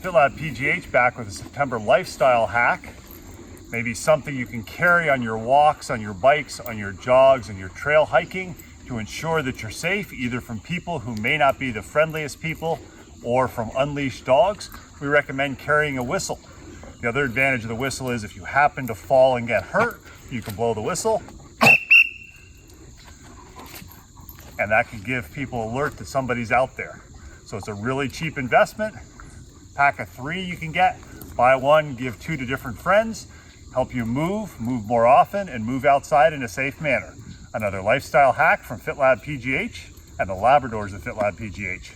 FitLabPGH back with a September lifestyle hack. Maybe something you can carry on your walks, on your bikes, on your jogs, and your trail hiking to ensure that you're safe, either from people who may not be the friendliest people or from unleashed dogs. We recommend carrying a whistle. The other advantage of the whistle is if you happen to fall and get hurt, you can blow the whistle. And that can give people alert that somebody's out there. So it's a really cheap investment. Pack of 3 you can get. Buy 1, give 2 to different friends. Help you move more often, and move outside in a safe manner. Another lifestyle hack from FitLabPGH and the Labradors of FitLabPGH.